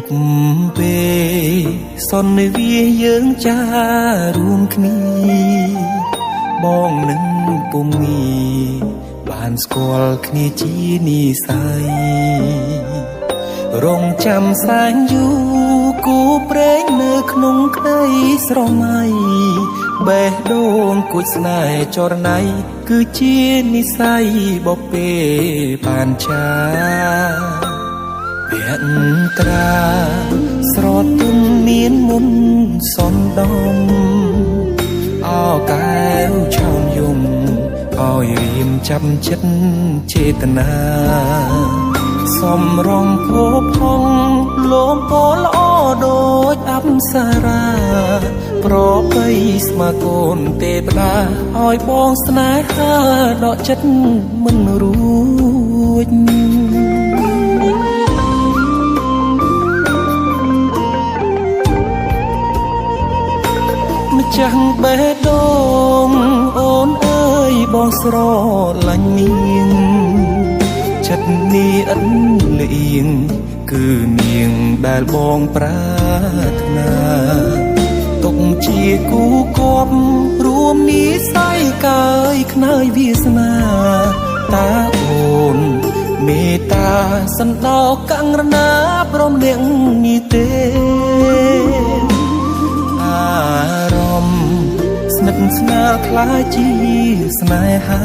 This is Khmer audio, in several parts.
ប់ពេលសន្និវាយើងចារួមគ្នាបងនឹងពុំងាបានស្គាល់គ្នាជានិស័យរងចាំសែងយូរគូព្រេងនៅក្នុងក្តីស្រមៃបេះដូងគួចស្នេហ៍ចរណៃគឺជានិស័យបពេបានចាភក្ត្រាស្រទន់មានមុនសំដំអោកែវឆោមយំឲ្យរៀមចាប់ចិត្តចេតនាសំរងភពហងលោមពណ៌ល្អដូចអប្សរាប្របីស្មាកូនទេវតាឲ្យបងស្នេហាដកចិត្តមិនរួចម្ចាស់បេះដូងអូនអើយបងស្រឡាញ់នាងចិត្តនេះអិនលៀងគឺនាងដែលបងប្រាថ្នាទុកជាគូគប់រួមនិស័យកាយខ្នើយវាសនាតាអូនមេត្តាសន្តោកង្រណាព្រមនាងនេះទេអារម្មណ៍ស្និទ្ធស្នាលខ្លាចជាស្នេហា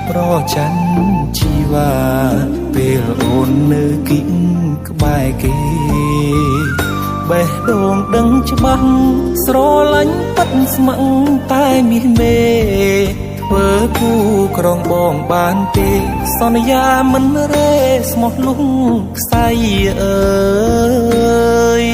ប្រច័ណ្ឌជីវ៉ាពេលអូននៅគិតក្បែរគេបេះដូងដឹងច្បាស់ស្រឡាញ់ពិតស្ម័គ្រតែមាសមេធ្វើគូក្រងបងបានទេសន្យាមិនរេស្មោះលុងខ្សែអើយ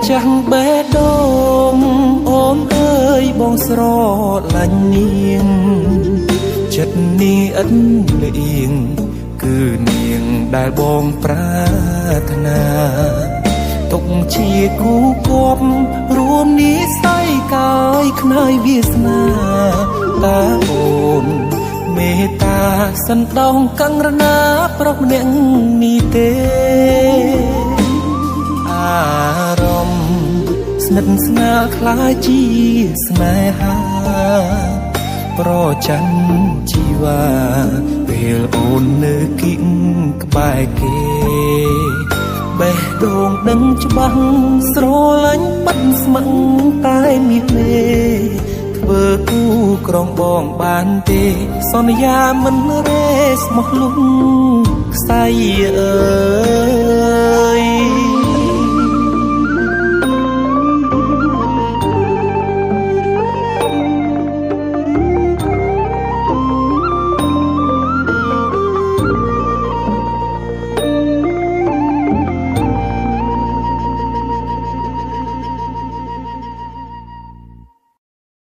ចាស់បេះដូងអូនអើយបងស្រឡាញ់នាងចិត្តនេះអិនលៀងគឺនាងដែលបងប្រាថ្នាទុកជាគូគប់រួមនិស័យកាយខ្នើយវាសនាតាអូនមេត្តាសន្តោសកង្រណាប្រុសម្នាក់នេះទេអារម្មណ៍ស្និទ្ធស្នាលខ្លាចជាស្នេហាប្រច័ណ្ឌជីវ៉ាពេលអូននៅគិតក្បែរគេបេះដូងដឹងច្បាស់ស្រឡាញ់ពិតស្ម័គ្រតែមាសមេធ្វើគូក្រងបងបានទេសន្យាមិនរេស្មោះលុងខ្សែអើ